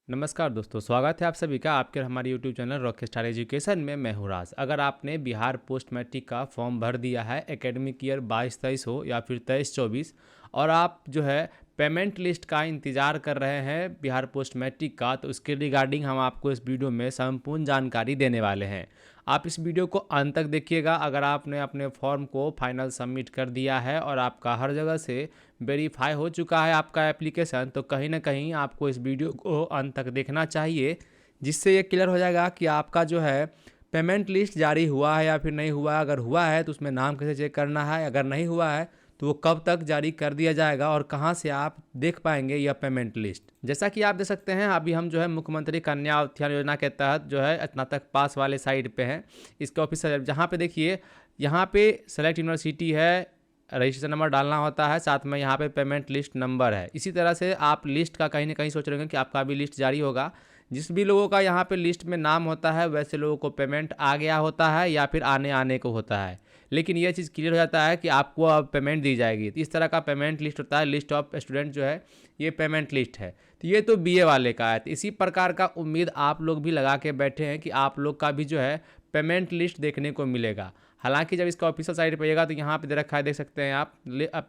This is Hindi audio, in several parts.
नमस्कार दोस्तों, स्वागत है आप सभी का आपके हमारे यूट्यूब चैनल रॉकस्टार एजुकेशन में। मैं हूं राज। अगर आपने बिहार पोस्ट मैट्रिक का फॉर्म भर दिया है, एकेडमिक ईयर 22-23 हो या फिर 23-24, और आप जो है पेमेंट लिस्ट का इंतज़ार कर रहे हैं बिहार पोस्ट मैट्रिक का, तो उसके रिगार्डिंग हम आपको इस वीडियो में संपूर्ण जानकारी देने वाले हैं। आप इस वीडियो को अंत तक देखिएगा। अगर आपने अपने फॉर्म को फाइनल सबमिट कर दिया है और आपका हर जगह से वेरीफाई हो चुका है आपका एप्लीकेशन, तो कहीं ना कहीं आपको इस वीडियो को अंत तक देखना चाहिए, जिससे ये क्लियर हो जाएगा कि आपका जो है पेमेंट लिस्ट जारी हुआ है या फिर नहीं हुआ है। अगर हुआ है तो उसमें नाम कैसे चेक करना है, अगर नहीं हुआ है तो वो कब तक जारी कर दिया जाएगा और कहाँ से आप देख पाएंगे यह पेमेंट लिस्ट। जैसा कि आप देख सकते हैं, अभी हम जो है मुख्यमंत्री कन्या उत्थान योजना के तहत जो है स्नातक पास वाले साइड पे हैं। इसके ऑफिस जहाँ पे देखिए, यहाँ पे सेलेक्ट यूनिवर्सिटी है, रजिस्ट्रेशन नंबर डालना होता है, साथ में यहाँ पे पेमेंट लिस्ट नंबर है। इसी तरह से आप लिस्ट का कहीं ना कहीं सोच रहे होंगे कि आपका भी लिस्ट जारी होगा। जिस भी लोगों का यहाँ पे लिस्ट में नाम होता है वैसे लोगों को पेमेंट आ गया होता है या फिर आने आने को होता है, लेकिन ये चीज़ क्लियर हो जाता है कि आपको अब पेमेंट दी जाएगी। तो इस तरह का पेमेंट लिस्ट होता है। लिस्ट ऑफ स्टूडेंट जो है ये पेमेंट लिस्ट है। तो ये तो बीए वाले का है। तो इसी प्रकार का उम्मीद आप लोग भी लगा के बैठे हैं कि आप लोग का भी जो है पेमेंट लिस्ट देखने को मिलेगा। हालांकि जब इसका ऑफिशियल साइट पर आइएगा तो यहाँ पे दे रखा है, देख सकते हैं आप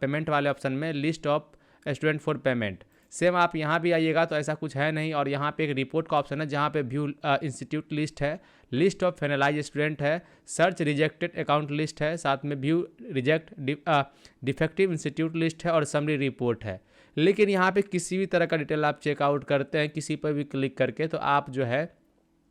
पेमेंट वाले ऑप्शन में list of student for payment. Same आप यहाँ भी आइएगा तो ऐसा कुछ है नहीं, और यहाँ पे एक रिपोर्ट का ऑप्शन है जहाँ पे व्यू इंस्टीट्यूट लिस्ट है, लिस्ट ऑफ फाइनलाइज स्टूडेंट है, सर्च रिजेक्टेड अकाउंट लिस्ट है, साथ में view reject defective institute list है और समरी रिपोर्ट है। लेकिन यहाँ पे किसी भी तरह का डिटेल आप चेकआउट करते हैं किसी पर भी क्लिक करके, तो आप जो है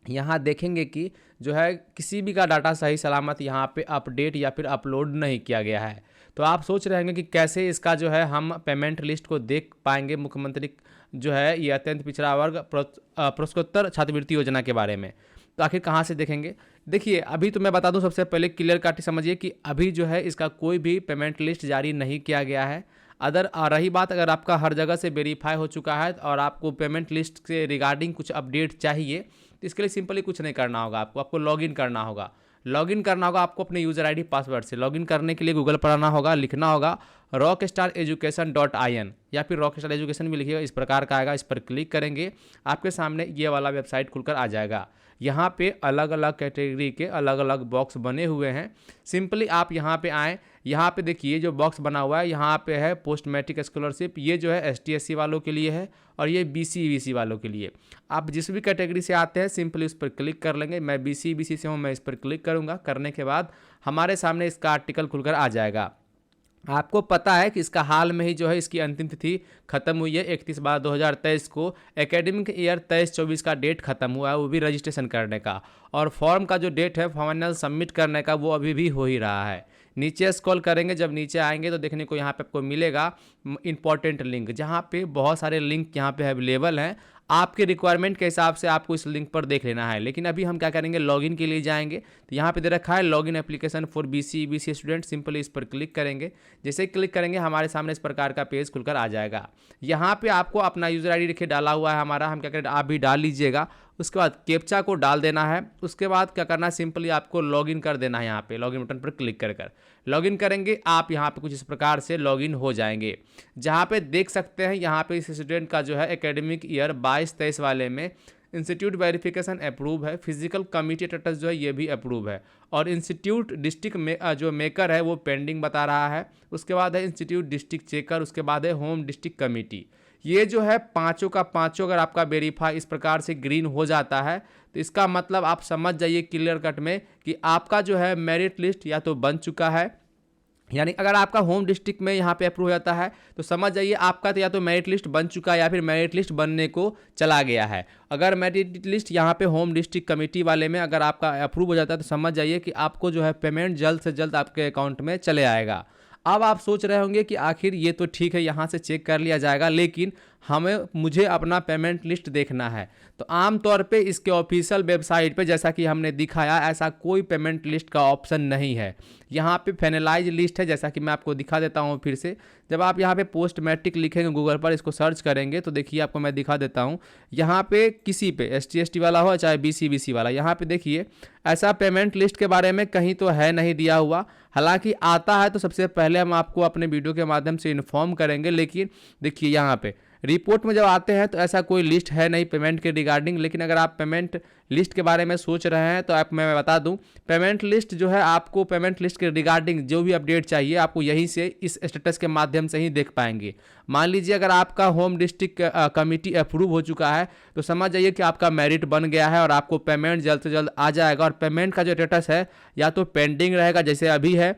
यहाँ देखेंगे कि जो है किसी भी का डाटा सही सलामत यहाँ पे अपडेट या फिर अपलोड नहीं किया गया है। तो आप सोच रहे होंगे कि कैसे इसका जो है हम पेमेंट लिस्ट को देख पाएंगे मुख्यमंत्री जो है ये अत्यंत पिछड़ा वर्ग पुरस्कोत्तर छात्रवृत्ति योजना के बारे में। तो आखिर कहाँ से देखेंगे? देखिए, अभी तो मैं बता दूं, सबसे पहले क्लियर काट समझिए कि अभी जो है इसका कोई भी पेमेंट लिस्ट जारी नहीं किया गया है। रही बात, अगर आपका हर जगह से वेरीफाई हो चुका है और आपको पेमेंट लिस्ट से रिगार्डिंग कुछ अपडेट चाहिए, तो इसके लिए सिंपली कुछ नहीं करना होगा। आपको लॉगिन करना होगा। लॉगिन करना होगा आपको अपने यूज़र आईडी पासवर्ड से। लॉगिन करने के लिए गूगल पर आना होगा, लिखना होगा rockstareducation.in या फिर रॉकस्टार एजुकेशन भी लिखिएगा, इस प्रकार का आएगा। इस पर क्लिक करेंगे, आपके सामने ये वाला वेबसाइट खुलकर आ जाएगा। यहाँ पे अलग अलग कैटेगरी के अलग अलग बॉक्स बने हुए हैं। सिंपली आप यहाँ पे आएँ। यहाँ पे देखिए जो बॉक्स बना हुआ है, यहाँ पे है पोस्ट मैट्रिक स्कॉलरशिप। ये जो है ST/SC वालों के लिए है और ये BC/BC वालों के लिए। आप जिस भी कैटेगरी से आते हैं सिंपली उस पर क्लिक कर लेंगे। मैं BC/BC से हूँ, मैं इस पर क्लिक करूँगा। करने के बाद हमारे सामने इसका आर्टिकल खुलकर आ जाएगा। आपको पता है कि इसका हाल में ही जो है इसकी अंतिम तिथि खत्म हुई है 31/12/2023 को। एकेडमिक ईयर 23-24 का डेट खत्म हुआ है, वो भी रजिस्ट्रेशन करने का। और फॉर्म का जो डेट है फाइनल सबमिट करने का, वो अभी भी हो ही रहा है। नीचे स्क्रॉल करेंगे, जब नीचे आएंगे तो देखने को यहाँ पे आपको मिलेगा इंपॉर्टेंट लिंक, जहाँ पे बहुत सारे लिंक यहाँ पे अवेलेबल हैं। आपके रिक्वायरमेंट के हिसाब से आपको इस लिंक पर देख लेना है। लेकिन अभी हम क्या करेंगे, लॉगिन के लिए जाएंगे। तो यहाँ पे दे रखा है login application for BC/BC student. Simply इस पर क्लिक करेंगे। जैसे ही क्लिक करेंगे हमारे सामने इस प्रकार का पेज खुलकर आ जाएगा। यहाँ पे आपको अपना यूजर आईडी देखिए डाला हुआ है हमारा, हम क्या करें आप भी डाल लीजिएगा। उसके बाद कैप्चा को डाल देना है। उसके बाद क्या करना है, सिंपली आपको लॉगिन कर देना है। यहाँ पे लॉगिन बटन पर क्लिक कर लॉगिन करेंगे आप। यहाँ पे कुछ इस प्रकार से लॉगिन हो जाएंगे, जहाँ पे देख सकते हैं यहाँ पे इस स्टूडेंट का जो है एकेडमिक ईयर 22-23 वाले में इंस्टीट्यूट वेरिफिकेशन अप्रूव है, फिजिकल कमिटी स्टेटस जो है ये भी अप्रूव है, और इंस्टीट्यूट डिस्ट्रिक्ट में जो मेकर है वो पेंडिंग बता रहा है। उसके बाद है इंस्टीट्यूट डिस्ट्रिक्ट चेकर, उसके बाद है होम डिस्ट्रिक्ट कमिटी। ये जो है पांचों का पांचों अगर आपका वेरीफाई इस प्रकार से ग्रीन हो जाता है, तो इसका मतलब आप समझ जाइए क्लियर कट में कि आपका जो है मेरिट लिस्ट या तो बन चुका है। यानी अगर आपका होम डिस्ट्रिक्ट में यहाँ पे अप्रूव हो जाता है तो समझ जाइए आपका तो या तो मेरिट लिस्ट बन चुका है या फिर मेरिट लिस्ट बनने को चला गया है। अगर मेरिट लिस्ट यहाँ पे होम डिस्ट्रिक्ट कमेटी वाले में अगर आपका अप्रूव हो जाता है तो समझ जाइए कि आपको जो है पेमेंट जल्द से जल्द आपके अकाउंट में चले आएगा। अब आप सोच रहे होंगे कि आखिर ये तो ठीक है, यहाँ से चेक कर लिया जाएगा, लेकिन मुझे अपना पेमेंट लिस्ट देखना है। तो आमतौर पे इसके ऑफिशियल वेबसाइट पे जैसा कि हमने दिखाया, ऐसा कोई पेमेंट लिस्ट का ऑप्शन नहीं है। यहाँ पे फाइनलाइज लिस्ट है, जैसा कि मैं आपको दिखा देता हूँ फिर से। जब आप यहाँ पे पोस्ट मैट्रिक लिखेंगे गूगल पर, इसको सर्च करेंगे तो देखिए आपको मैं दिखा देता हूँ। यहाँ पे किसी पे ST/ST वाला हो चाहे BC/BC वाला, यहाँ पे देखिए ऐसा पेमेंट लिस्ट के बारे में कहीं तो है नहीं दिया हुआ। हालांकि आता है तो सबसे पहले हम आपको अपने वीडियो के माध्यम से इन्फॉर्म करेंगे। लेकिन देखिए यहाँ पे रिपोर्ट में जब आते हैं तो ऐसा कोई लिस्ट है नहीं पेमेंट के रिगार्डिंग, लेकिन अगर आप पेमेंट लिस्ट के बारे में सोच रहे हैं तो आप मैं बता दूं, पेमेंट लिस्ट जो है आपको पेमेंट लिस्ट के रिगार्डिंग जो भी अपडेट चाहिए आपको यहीं से इस स्टेटस के माध्यम से ही देख पाएंगे। मान लीजिए अगर आपका होम डिस्ट्रिक्ट कमेटी अप्रूव हो चुका है तो समझ जाइए कि आपका मेरिट बन गया है और आपको पेमेंट जल्द से जल्द आ जाएगा। और पेमेंट का जो स्टेटस है या तो पेंडिंग रहेगा जैसे अभी है,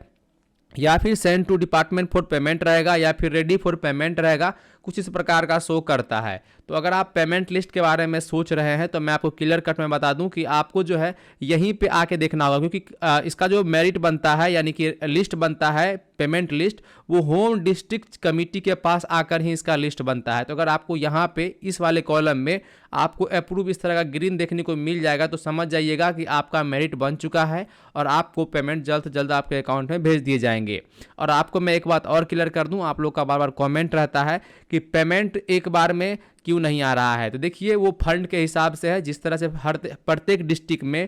या फिर send to department for payment रहेगा, या फिर रेडी फॉर पेमेंट रहेगा, कुछ इस प्रकार का शो करता है। तो अगर आप पेमेंट लिस्ट के बारे में सोच रहे हैं तो मैं आपको क्लियर कट में बता दूं कि आपको जो है यहीं पे आके देखना होगा, क्योंकि इसका जो मेरिट बनता है यानी कि लिस्ट बनता है पेमेंट लिस्ट, वो होम डिस्ट्रिक्ट कमेटी के पास आकर ही इसका लिस्ट बनता है। तो अगर आपको यहाँ पे इस वाले कॉलम में आपको अप्रूव इस तरह का ग्रीन देखने को मिल जाएगा तो समझ जाइएगा कि आपका मेरिट बन चुका है और आपको पेमेंट जल्द से जल्द आपके अकाउंट में भेज दिए जाएंगे। और आपको मैं एक बात और क्लियर कर दूं, आप लोग का बार बार कमेंट रहता है कि पेमेंट एक बार में क्यों नहीं आ रहा है। तो देखिए वो फंड के हिसाब से है, जिस तरह से हर प्रत्येक डिस्ट्रिक्ट में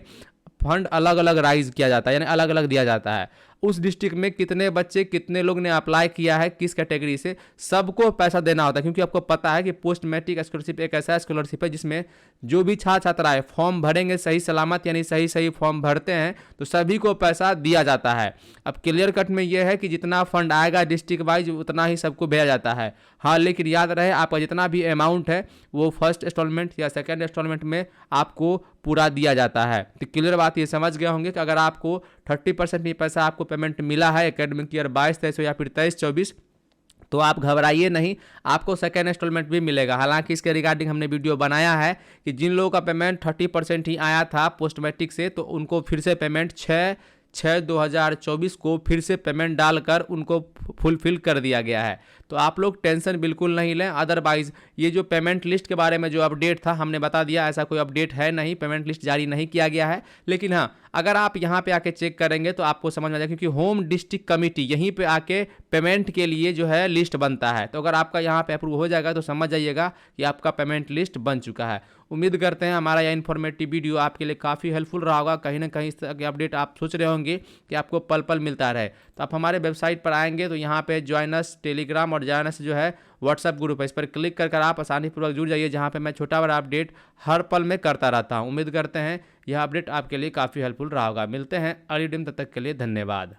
फंड अलग अलग राइज किया जाता है यानी अलग अलग दिया जाता है। उस डिस्ट्रिक्ट में कितने बच्चे कितने लोग ने अप्लाई किया है किस कैटेगरी से, सबको पैसा देना होता है। क्योंकि आपको पता है कि पोस्ट मैट्रिक स्कॉलरशिप एक ऐसा स्कॉलरशिप है जिसमें जो भी छात्र छात्राएं फॉर्म भरेंगे सही सलामत यानी सही सही फॉर्म भरते हैं तो सभी को पैसा दिया जाता है। अब क्लियर कट में यह है कि जितना फंड आएगा डिस्ट्रिक्ट वाइज उतना ही सबको भेजा जाता है। हाँ, लेकिन याद रहे आपका जितना भी अमाउंट है वो फर्स्ट इंस्टॉलमेंट या सेकेंड इंस्टॉलमेंट में आपको पूरा दिया जाता है। तो क्लियर बात ये समझ गए होंगे कि अगर आपको 30% ही पैसा आपको पेमेंट मिला है एकेडमिक ईयर 22-23 या फिर 23-24 तो आप घबराइए नहीं, आपको सेकेंड इंस्टॉलमेंट भी मिलेगा। हालांकि इसके रिगार्डिंग हमने वीडियो बनाया है कि जिन लोगों का पेमेंट 30% ही आया था पोस्ट मैट्रिक से तो उनको फिर से पेमेंट 6/6/2024 को फिर से पेमेंट डालकर उनको फुलफिल कर दिया गया है। तो आप लोग टेंशन बिल्कुल नहीं लें। अदरवाइज ये जो पेमेंट लिस्ट के बारे में जो अपडेट था हमने बता दिया, ऐसा कोई अपडेट है नहीं, पेमेंट लिस्ट जारी नहीं किया गया है। लेकिन हाँ, अगर आप यहाँ पे आके चेक करेंगे तो आपको समझ में आ जाएगा, क्योंकि होम डिस्ट्रिक्ट कमेटी यहीं पे आके पेमेंट के लिए जो है लिस्ट बनता है। तो अगर आपका यहाँ पे अप्रूव हो जाएगा तो समझ जाइएगा कि आपका पेमेंट लिस्ट बन चुका है। उम्मीद करते हैं हमारा यह इन्फॉर्मेटिव वीडियो आपके लिए काफ़ी हेल्पफुल रहा होगा। कहीं ना कहीं इस तरह के अपडेट आप सोच रहे होंगे कि आपको पल पल मिलता रहे, तो आप हमारे वेबसाइट पर आएंगे तो यहाँ पे ज्वाइन अस टेलीग्राम और ज्वाइन अस जो है व्हाट्सएप ग्रुप है, इस पर क्लिक कर आप आसानीपूर्वक जुड़ जाइए, जहाँ पे मैं छोटा बड़ा अपडेट हर पल में करता रहता हूँ। उम्मीद करते हैं यह अपडेट आपके लिए काफ़ी हेल्पफुल रहा होगा। मिलते हैं अगली दिन, तब तक के लिए धन्यवाद।